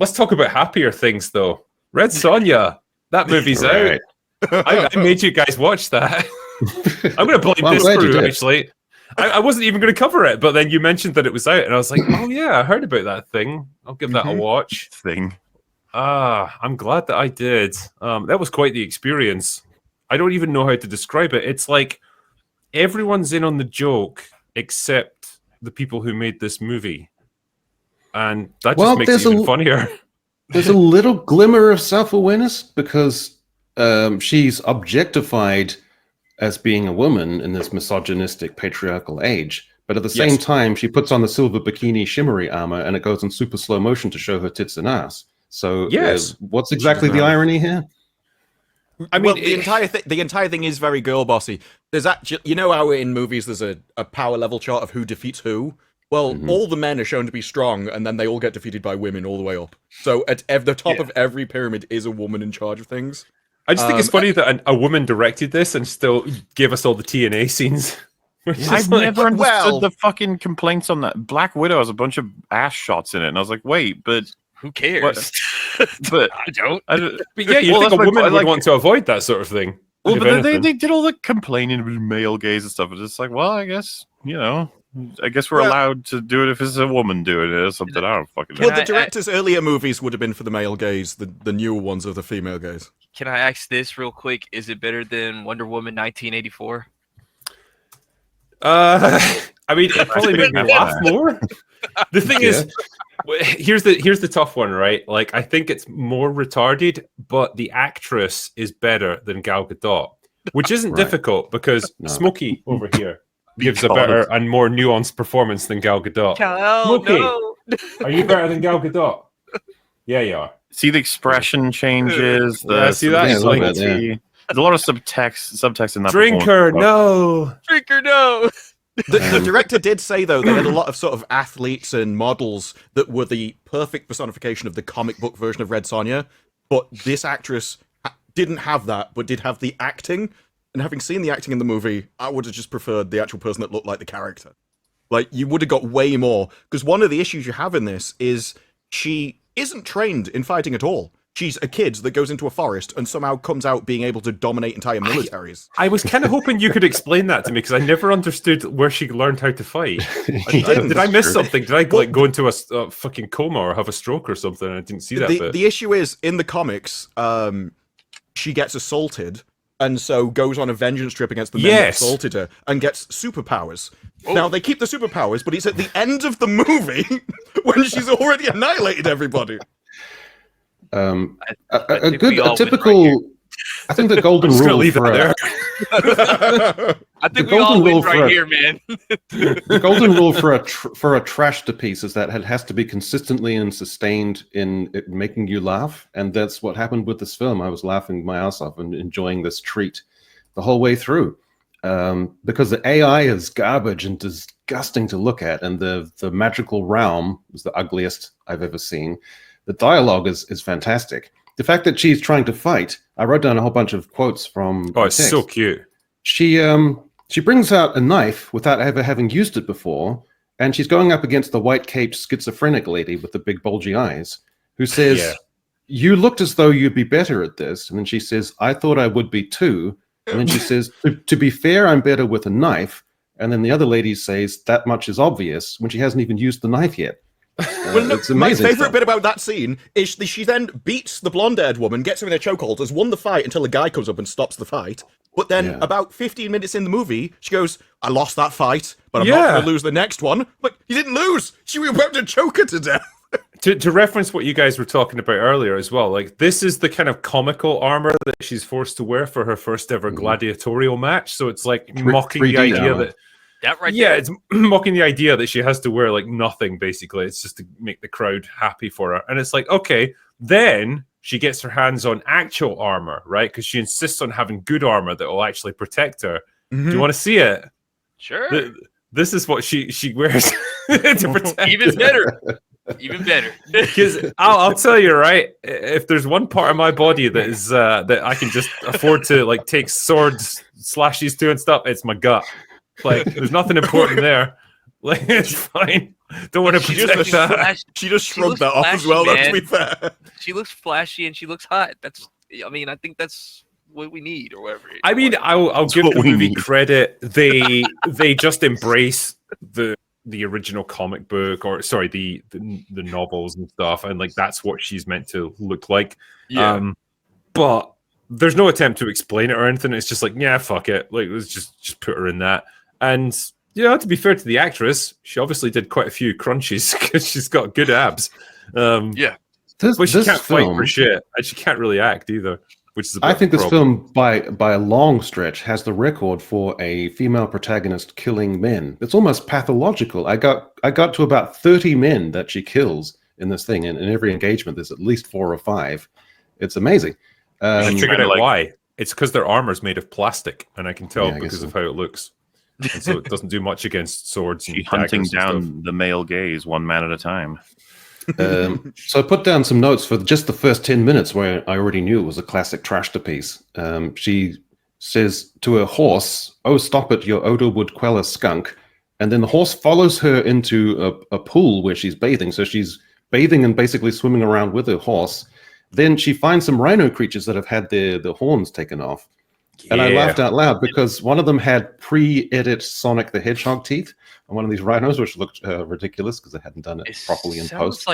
let's talk about happier things, though. Red Sonja, that movie's out. I made you guys watch that. I'm going to blame this crew, actually. I wasn't even going to cover it, but then you mentioned that it was out, and I was like, oh, yeah, I heard about that thing. I'll give that a watch. I'm glad that I did. That was quite the experience. I don't even know how to describe it. It's like everyone's in on the joke except the people who made this movie. And that just makes it even funnier. There's a little glimmer of self-awareness because she's objectified as being a woman in this misogynistic patriarchal age. But at the same time, she puts on the silver bikini shimmery armor and it goes in super slow motion to show her tits and ass. So what's exactly the irony here? I mean, the entire thing is very girl bossy. There's actually, you know how in movies there's a power level chart of who defeats who? Well, all the men are shown to be strong, and then they all get defeated by women all the way up. So at the top of every pyramid is a woman in charge of things. I just think it's funny that a woman directed this and still gave us all the TNA scenes. I've never understood the fucking complaints on that. Black Widow has a bunch of ass shots in it, and I was like, wait, but who cares? But I don't. But yeah, you think a woman would want to avoid that sort of thing. Well, but they did all the complaining about male gaze and stuff. It's just like, well, I guess, I guess we're allowed to do it if it's a woman doing it or something. I don't fucking know. Well, the director's earlier movies would have been for the male gaze. The newer ones are the female gaze. Can I ask this real quick? Is it better than Wonder Woman 1984? I mean, it probably made me laugh more. The thing is, here's the tough one, right? Like, I think it's more retarded, but the actress is better than Gal Gadot, which isn't difficult because Smokey over here gives a better and more nuanced performance than Gal Gadot. Smokey, are you better than Gal Gadot? Yeah, you are. See the expression changes. See that? There's a lot of subtext in that. Drinker, no. Drinker, no. The director did say, though, they had a lot of sort of athletes and models that were the perfect personification of the comic book version of Red Sonja, but this actress didn't have that, but did have the acting. And having seen the acting in the movie, I would have just preferred the actual person that looked like the character. Like, you would have got way more. Because one of the issues you have in this is she isn't trained in fighting at all. She's a kid that goes into a forest and somehow comes out being able to dominate entire militaries. I was kind of hoping you could explain that to me because I never understood where she learned how to fight. Did I miss something? Did I go into a fucking coma or have a stroke or something? I didn't see that bit. The issue is, in the comics, she gets assaulted and so goes on a vengeance trip against the men that assaulted her and gets superpowers. Oh. Now, they keep the superpowers, but it's at the end of the movie when she's already annihilated everybody. A typical. I think the golden rule for I think we all win right here, man. The golden rule for a trash to piece is that it has to be consistently and sustained in making you laugh, and that's what happened with this film. I was laughing my ass off and enjoying this treat the whole way through, because the AI is garbage and disgusting to look at, and the magical realm is the ugliest I've ever seen. The dialogue is fantastic. The fact that she's trying to fight, I wrote down a whole bunch of quotes from. Oh, it's so cute. She brings out a knife without ever having used it before, and she's going up against the white-caped schizophrenic lady with the big bulgy eyes, who says, "You looked as though you'd be better at this." And then she says, "I thought I would be too." And then she says, to be fair, I'm better with a knife." And then the other lady says, "That much is obvious," when she hasn't even used the knife yet. Well, no, my favourite bit about that scene is she then beats the blonde-haired woman, gets her in a chokehold, has won the fight until a guy comes up and stops the fight. But then about 15 minutes in the movie, she goes, "I lost that fight, but I'm not going to lose the next one." But you didn't lose. She was about to choke her to death. To reference what you guys were talking about earlier as well, like this is the kind of comical armor that she's forced to wear for her first ever gladiatorial match. So it's like mocking the idea that. It's mocking the idea that she has to wear like nothing, basically. It's just to make the crowd happy for her. And it's like, okay, then she gets her hands on actual armor, right? Because she insists on having good armor that will actually protect her. Do you want to see it? Sure. This is what she wears to protect Even better. Even better. Because I'll tell you, right, if there's one part of my body that is that I can just afford to like take swords, slashes to and stuff, it's my gut. Like, there's nothing important there. Like, it's fine. Don't want to She protect just that. She just She shrugged looks that off as flashy, well, though, to man. be fair. She looks flashy and she looks hot. I think that's what we need or whatever. I mean, I'll give what the we movie need. credit. They just embrace the original comic book, or sorry, the novels and stuff, and like that's what she's meant to look like. Yeah. But there's no attempt to explain it or anything. It's just like, yeah, fuck it. Like, let's just put her in that. And to be fair to the actress, she obviously did quite a few crunches because she's got good abs. Yeah. But she This can't fight film, for shit, and she can't really act either. Which is a bit I think of a this problem. film, by a long stretch, has the record for a female protagonist killing men. It's almost pathological. I got to about 30 men that she kills in this thing, and in every engagement, there's at least 4 or 5. It's amazing. I figured kinda out like- why. It's because their armor's made of plastic, and I can tell Yeah, I guess because so. of how it looks. And so it doesn't do much against swords and She's hunting daggers and stuff. down the male gaze one man at a time. So I put down some notes for just the first 10 minutes where I already knew it was a classic trash to piece. She says to her horse, "Oh, stop it, your odor would quell a skunk." And then the horse follows her into a pool where she's bathing. So she's bathing and basically swimming around with her horse. Then she finds some rhino creatures that have had their horns taken off. And I laughed out loud because one of them had pre-edit Sonic the Hedgehog teeth on one of these rhinos, which looked ridiculous because they hadn't done it properly in post.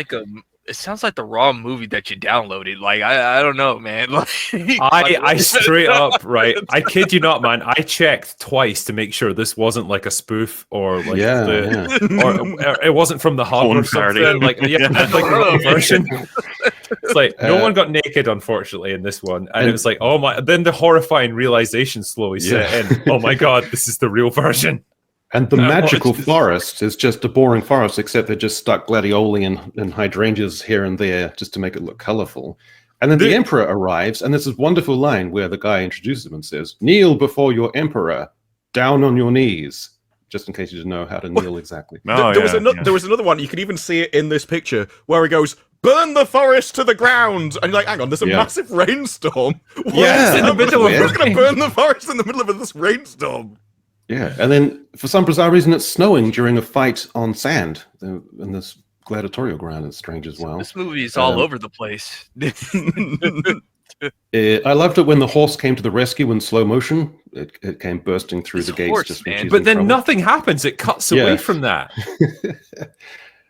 It sounds like the raw movie that you downloaded. Like I don't know, man. Like, I straight up, right? I kid you not, man. I checked twice to make sure this wasn't like a spoof or like or it wasn't from the hub Porn or something. parody. Like like the wrong version. It's like no one got naked, unfortunately, in this one, and it was like, oh my! Then the horrifying realization slowly set in. Oh my god, this is the real version. And the magical forest is just a boring forest, except they just stuck gladioli and hydrangeas here and there just to make it look colorful. And then the emperor arrives, and there's this wonderful line where the guy introduces him and says, "Kneel before your emperor, down on your knees." Just in case you didn't know how to kneel exactly. Oh, There was another one. You can even see it in this picture where he goes, "Burn the forest to the ground," and you're like, "Hang on, there's a massive rainstorm." Yeah, in the middle of Who's going to burn the forest in the middle of this rainstorm? Yeah, and then for some bizarre reason, it's snowing during a fight on sand in this gladiatorial ground. It's strange as well. This movie is all over the place. I loved it when the horse came to the rescue in slow motion. It came bursting through the gates. Horse, Just when man. she's But in then trouble. nothing happens. It cuts away from that.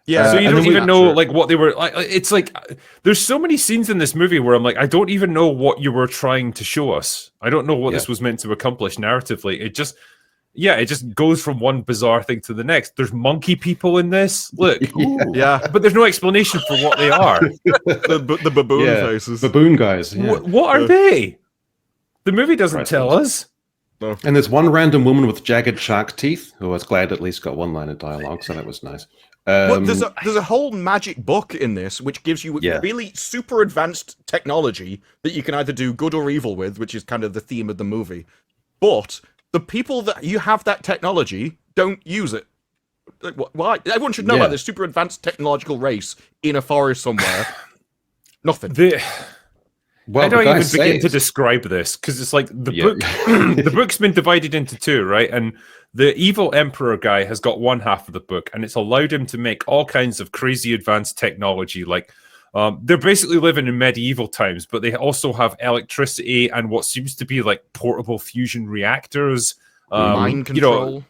Yeah, So you and don't then even know like what they were like. It's like there's so many scenes in this movie where I'm like, I don't even know what you were trying to show us. I don't know what this was meant to accomplish narratively. It just goes from one bizarre thing to the next. There's monkey people in this. Look, yeah, but there's no explanation for what they are. the baboon faces. Baboon guys. Yeah. What are they? The movie doesn't tell us. And there's one random woman with jagged shark teeth who I was glad at least got one line of dialogue, so that was nice. Well, there's a whole magic book in this which gives you really super advanced technology that you can either do good or evil with, which is kind of the theme of the movie. But the people that you have that technology don't use it. Like, why? Everyone should know about this super advanced technological race in a forest somewhere. Nothing. I don't even begin to describe this because it's like the book. The book's been divided into two, right? And the evil emperor guy has got one half of the book, and it's allowed him to make all kinds of crazy advanced technology. Like they're basically living in medieval times, but they also have electricity and what seems to be like portable fusion reactors. Mind control.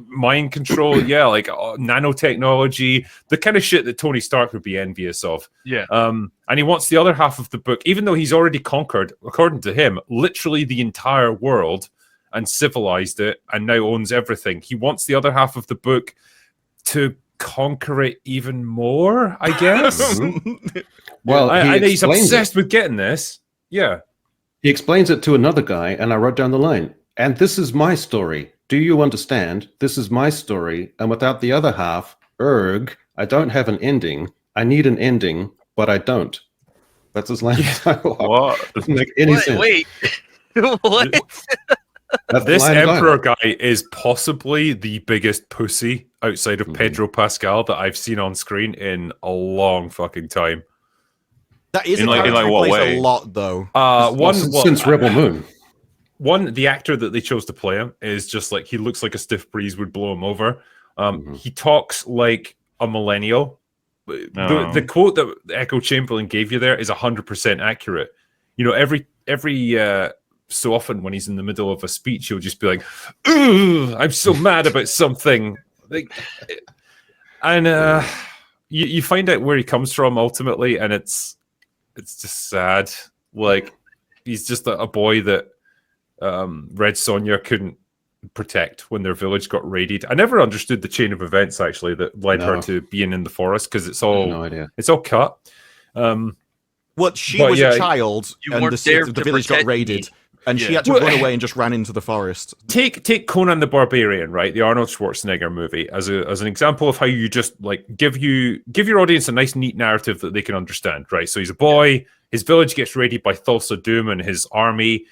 Mind control, like nanotechnology, the kind of shit that Tony Stark would be envious of. Yeah. And he wants the other half of the book, even though he's already conquered, according to him, literally the entire world and civilized it and now owns everything. He wants the other half of the book to conquer it even more, I guess. Well, I know he's obsessed with getting this. Yeah. He explains it to another guy, and I wrote down the line, "And this is my story. Do you understand? This is my story, and without the other half, I don't have an ending. I need an ending, but I don't." That's his line of dialogue. What? Doesn't make any sense. Wait. What? That's This the line of emperor dialogue. guy is possibly the biggest pussy outside of Pedro Pascal that I've seen on screen in a long fucking time. That is In like character what he plays way? a lot, though. Since Rebel Moon. One, the actor that they chose to play him is just like, he looks like a stiff breeze would blow him over. He talks like a millennial. The quote that Echo Chamberlain gave you there is 100% accurate. You know, every so often when he's in the middle of a speech, he'll just be like, "Ugh, I'm so mad about something," and you find out where he comes from ultimately, and it's just sad. Like, he's just a boy that Red Sonja couldn't protect when their village got raided. I never understood the chain of events actually that led her to being in the forest, because it's all cut. Well, she was a child, and the village got raided, and she had to run away and just ran into the forest. Take Conan the Barbarian, right? The Arnold Schwarzenegger movie, as an example of how you just like give your audience a nice, neat narrative that they can understand, right? So he's a boy. His village gets raided by Thulsa Doom and his army.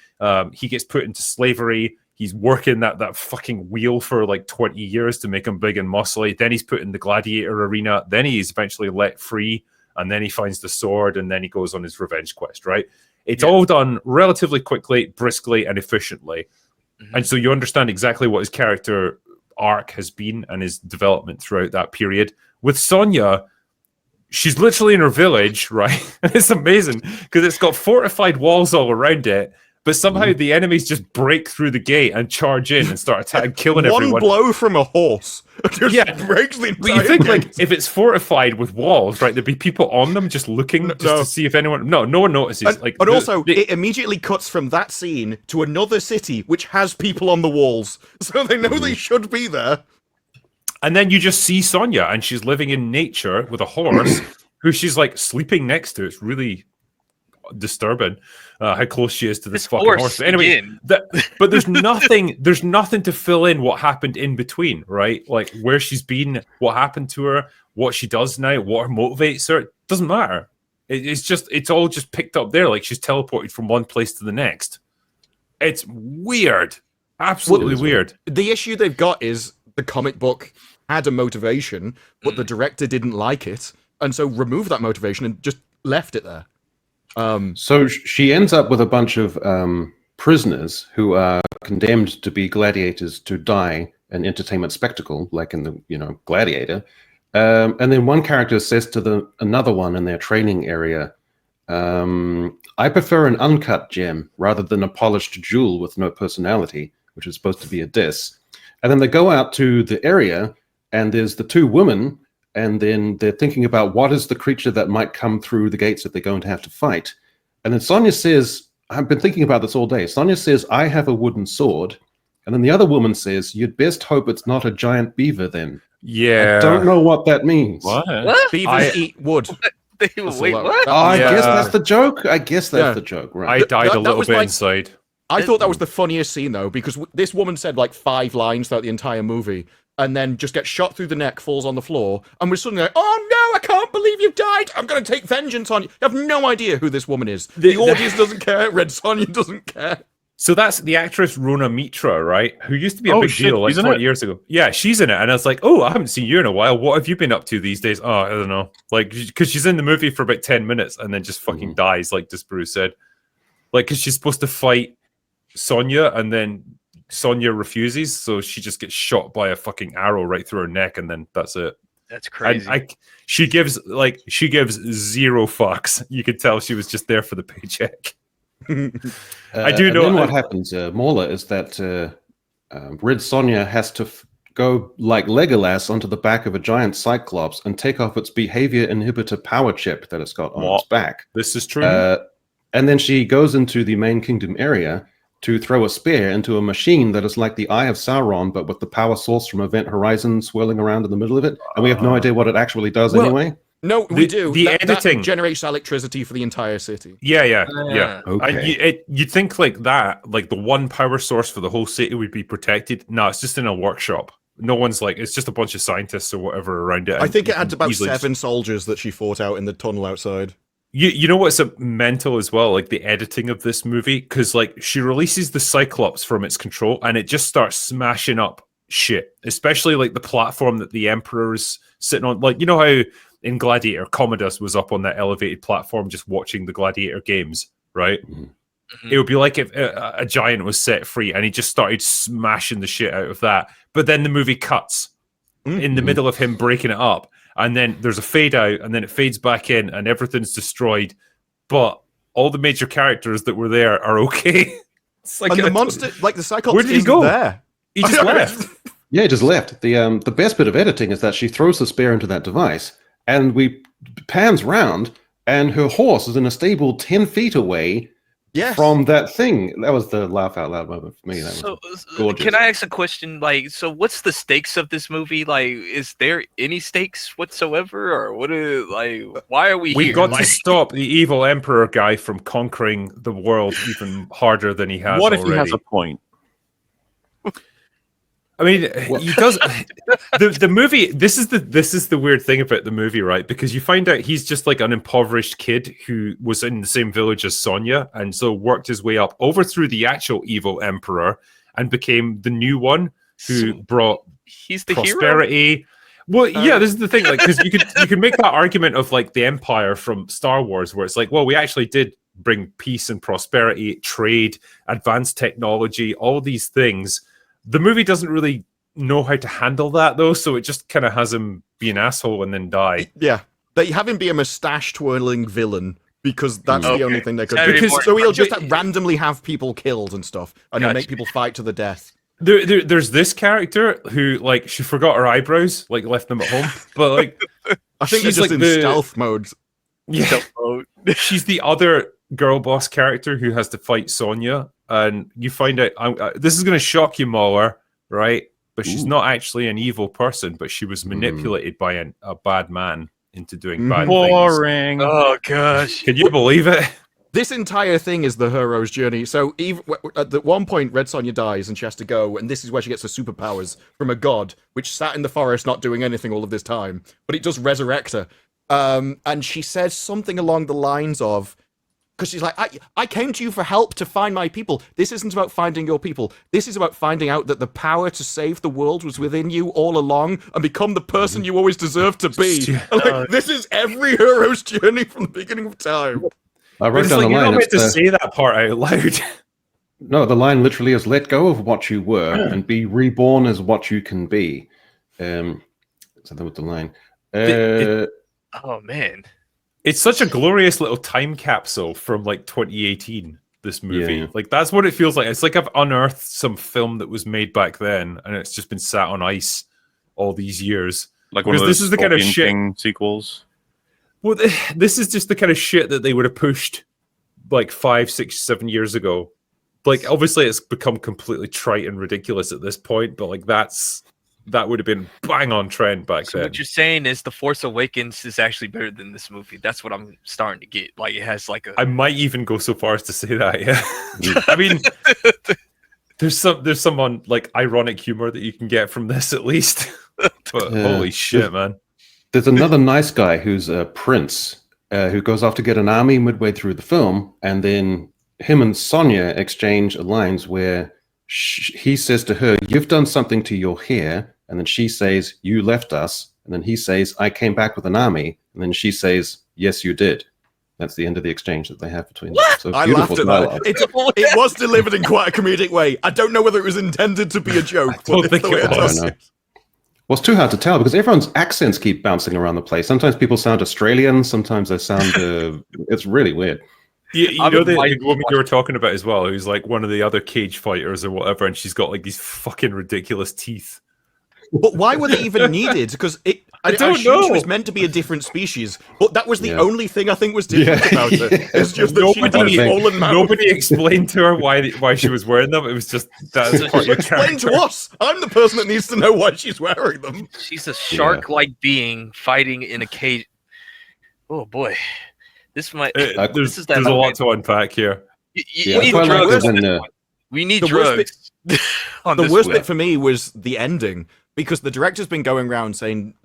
He gets put into slavery. He's working that fucking wheel for like 20 years to make him big and muscly. Then he's put in the gladiator arena. Then he's eventually let free. And then he finds the sword, and then he goes on his revenge quest, right? It's all done relatively quickly, briskly, and efficiently. Mm-hmm. And so you understand exactly what his character arc has been and his development throughout that period. With Sonja, she's literally in her village, right? And it's amazing because it's got fortified walls all around it. But somehow the enemies just break through the gate and charge in and start attacking, killing everyone. One blow from a horse just breaks the entire But you think, gate. like, if it's fortified with walls, right, there'd be people on them just looking to see if anyone... No one notices. And also, it immediately cuts from that scene to another city which has people on the walls. So they know they should be there. And then you just see Sonja, and she's living in nature with a horse who she's, like, sleeping next to. It's really disturbing how close she is to this fucking horse. But anyway, but there's nothing to fill in what happened in between, right? Like where she's been, what happened to her, what she does now, what motivates her. It doesn't matter. It's all just picked up there. Like she's teleported from one place to the next. It's weird. Absolutely weird. The issue they've got is the comic book had a motivation, but the director didn't like it, and so removed that motivation and just left it there. So she ends up with a bunch of prisoners who are condemned to be gladiators to die an entertainment spectacle, like in the Gladiator. And then one character says to another one in their training area, "I prefer an uncut gem rather than a polished jewel with no personality," which is supposed to be a diss. And then they go out to the area, and there's the two women. And then they're thinking about what is the creature that might come through the gates that they're going to have to fight. And then Sonja says, I've been thinking about this all day. Sonja says, "I have a wooden sword." And then the other woman says, "You'd best hope it's not a giant beaver then." Yeah. I don't know what that means. What? Beavers eat wood. Wait, what? I guess that's the joke. I guess that's the joke, right? I died a little bit inside. I thought that was the funniest scene, though, because this woman said like 5 lines throughout the entire movie, and then just gets shot through the neck, falls on the floor, and we're suddenly like, "Oh no, I can't believe you've died! I'm going to take vengeance on you." You have no idea who this woman is. The audience doesn't care. Red Sonja doesn't care. So that's the actress Rona Mitra, right? Who used to be a big deal like 20 years ago. Yeah, she's in it. And I was like, oh, I haven't seen you in a while. What have you been up to these days? Oh, I don't know. Like, because she's in the movie for about 10 minutes and then just fucking dies, like Disparu said. Like, because she's supposed to fight Sonja, and then Sonja refuses, so she just gets shot by a fucking arrow right through her neck, and then that's it. That's crazy. She gives zero fucks. You could tell she was just there for the paycheck. I do know. And then what happens, Mauler, is that Red Sonja has to go like Legolas onto the back of a giant cyclops and take off its behavior inhibitor power chip that it's got on its back. This is true. And then she goes into the main kingdom area to throw a spear into a machine that is like the Eye of Sauron, but with the power source from Event Horizon swirling around in the middle of it. And we have no idea what it actually does anyway. No, we do. The editing that generates electricity for the entire city. Yeah. Okay. You'd think like that, like the one power source for the whole city would be protected. No, it's just in a workshop. No one's like, it's just a bunch of scientists or whatever around it. I think it had about 7 soldiers that she fought out in the tunnel outside. You know what's mental as well, like the editing of this movie, because like she releases the Cyclops from its control and it just starts smashing up shit, especially like the platform that the Emperor's sitting on. Like, you know how in Gladiator, Commodus was up on that elevated platform just watching the Gladiator games, right? Mm-hmm. It would be like if a giant was set free and he just started smashing the shit out of that. But then the movie cuts in the middle of him breaking it up. and then there's a fade out, and then it fades back in, and everything's destroyed, but all the major characters that were there are okay. It's like, and the monster, like the Cyclops, where did he go? There. He just left. Yeah, he just left. The best bit of editing is that she throws the spear into that device, and we pans round, and her horse is in a stable 10 feet away from that thing. That was the laugh out loud moment for me. That was gorgeous. Can I ask a question? Like, so what's the stakes of this movie? Like, is there any stakes whatsoever, or what is why are we here? We got to stop the evil emperor guy from conquering the world even harder than he has What if already. he has a point? I mean, he does. The movie. This is the weird thing about the movie, right? Because you find out he's just like an impoverished kid who was in the same village as Sonja, and so worked his way up, overthrew the actual evil emperor, and became the new one who brought he's the prosperity. Hero? Well, yeah, this is the thing, like, because you could make that argument of like the Empire from Star Wars, where it's like, well, we actually did bring peace and prosperity, trade, advanced technology, all these things. The movie doesn't really know how to handle that, though, so it just kind of has him be an asshole and then die. Yeah, they have him be a mustache-twirling villain because that's the only thing they could do. So he'll just randomly have people killed and stuff, and he'll make people fight to the death. There's this character who, like, she forgot her eyebrows, like, left them at home, but, like... I think she's just in stealth mode. Yeah, stealth mode. She's the other girl boss character who has to fight Sonja, and you find out this is going to shock you, Mauler, right? But she's not actually an evil person, but she was manipulated by a bad man into doing bad Boring. things. Oh gosh, can you believe it? This entire thing is the hero's journey. So at one point, Red Sonja dies and she has to go, and this is where she gets her superpowers from a god, which sat in the forest not doing anything all of this time, but it does resurrect her. And she says something along the lines of, because she's like, I came to you for help to find my people. This isn't about finding your people. This is about finding out that the power to save the world was within you all along and become the person you always deserved to be. Like, this is every hero's journey from the beginning of time. I wrote down the line. You're not meant to say that part out loud. No, the line literally is let go of what you were and be reborn as what you can be. So that was the line. Oh, man. It's such a glorious little time capsule from like 2018, this movie. Yeah. Like, that's what it feels like. It's like I've unearthed some film that was made back then and it's just been sat on ice all these years. Like one of those this is the kind of shit sequels. Well, this is just the kind of shit that they would have pushed like 5, 6, 7 years ago. Like, obviously it's become completely trite and ridiculous at this point, but like that would have been bang on trend back then. What you're saying is The Force Awakens is actually better than this movie. That's what I'm starting to get. Like, it has like a... I might even go so far as to say that, yeah. I mean, there's some like ironic humor that you can get from this at least. But holy shit, man. There's another nice guy who's a prince who goes off to get an army midway through the film, and then him and Sonja exchange lines where he says to her, "You've done something to your hair," and then she says, "You left us," and then he says, "I came back with an army," and then she says, "Yes, you did." That's the end of the exchange that they have between them. So I laughed at that. It was delivered in quite a comedic way. I don't know whether it was intended to be a joke. I don't think it was. Well, it's too hard to tell because everyone's accents keep bouncing around the place. Sometimes people sound Australian, sometimes they sound... it's really weird. You know the woman you were talking about as well, who's like one of the other cage fighters or whatever, and she's got like these fucking ridiculous teeth. But why were they even needed? Because I don't know. She was meant to be a different species, but that was the only thing I think was different about it. It's just that nobody explained to her why she was wearing them. It was just that's part of your explain to us. I'm the person that needs to know why she's wearing them. She's a shark-like being fighting in a cage. Oh boy. This might. There's a lot to unpack here. We need drugs. We need drugs. The worst bit for me was the ending, because the director's been going around saying,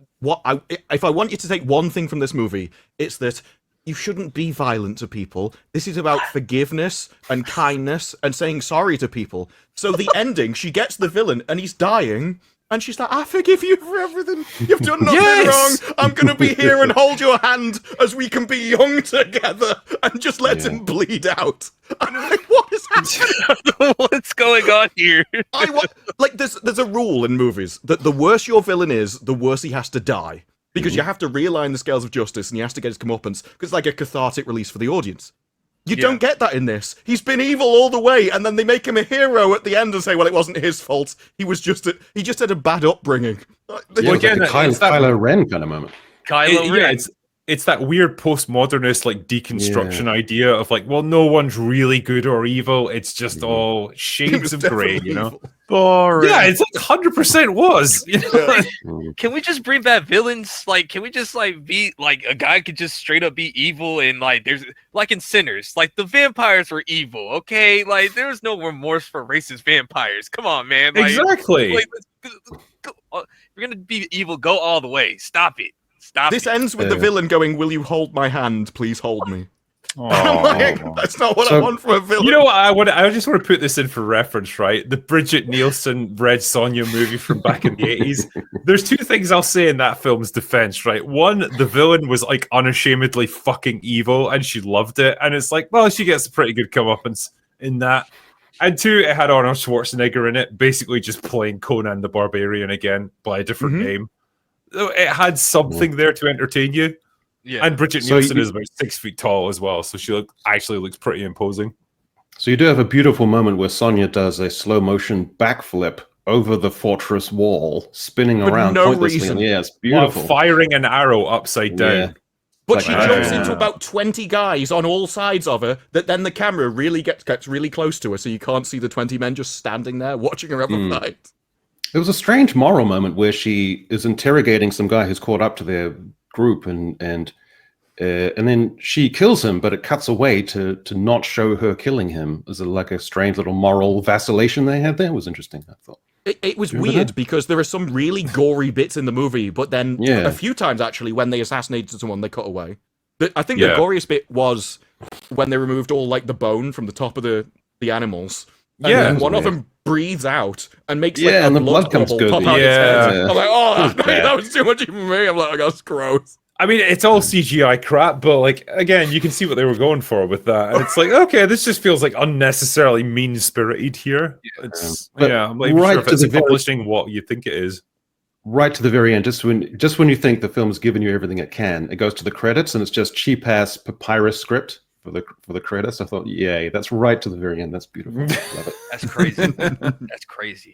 if I want you to take one thing from this movie, it's that you shouldn't be violent to people. This is about forgiveness and kindness and saying sorry to people. So the ending, she gets the villain and he's dying. And she's like, I forgive you for everything. You've done nothing wrong. I'm going to be here and hold your hand as we can be young together and just let him bleed out. I'm like, what is happening? What's going on here? There's a rule in movies that the worse your villain is, the worse he has to die. because you have to realign the scales of justice, and he has to get his comeuppance because it's like a cathartic release for the audience. You don't get that in this. He's been evil all the way, and then they make him a hero at the end and say, "Well, it wasn't his fault. He just had a bad upbringing." Well, again, like Kylo Ren kind of moment. Kylo Ren. Yeah, it's that weird postmodernist like deconstruction idea of like, well, no one's really good or evil. It's just all shades of grey, you know. Boring. Yeah, it's like 100% was. You know? Can we just bring back villains? Like, can we just like be like a guy could just straight up be evil and like there's like in Sinners, like the vampires were evil, okay? Like there was no remorse for racist vampires. Come on, man. Like, exactly. Like, you're gonna be evil. Go all the way. Stop it. Stop. This it. ends with the villain going, "Will you hold my hand? Please hold me." Oh. I'm like, that's not what I want from a villain. You know what? I just want to put this in for reference, right? The Bridget Nielsen Red Sonja movie from back in the 80s. There's two things I'll say in that film's defense, right? One, the villain was like unashamedly fucking evil and she loved it. And it's like, well, she gets a pretty good comeuppance in that. And two, it had Arnold Schwarzenegger in it, basically just playing Conan the Barbarian again by a different name. So it had something there to entertain you. Yeah. And Bridget Nielsen is about 6 feet tall as well, so she actually looks pretty imposing. So you do have a beautiful moment where Sonja does a slow motion backflip over the fortress wall, spinning around no pointlessly. reason. Yeah, it's beautiful. While firing an arrow upside down. Yeah. But she Like, jumps into about 20 guys on all sides of her, that then the camera really gets really close to her, so you can't see the 20 men just standing there watching her have a fight. It was a strange moral moment where she is interrogating some guy who's caught up to their group, and then she kills him, but it cuts away to not show her killing him. As like a strange little moral vacillation they had there. It was interesting, I thought. It was weird because there are some really gory bits in the movie, but then a few times actually when they assassinated someone, they cut away. I think the goriest bit was when they removed all like the bone from the top of the animals. And then one of them breathes out and makes like and a the blood comes bubble good. pop out its head. I'm like, oh, bad. that was too much for me. I'm like, that's gross. I mean, it's all CGI crap, but like again, you can see what they were going for with that. And it's like, okay, this just feels like unnecessarily mean-spirited here. It's I'm not even sure if it's accomplishing what you think it is. Right to the very end, just when you think the film's given you everything it can, it goes to the credits and it's just cheap ass papyrus script for the credits. I thought, yay, that's right to the very end. That's beautiful. Love it. That's crazy. That's crazy.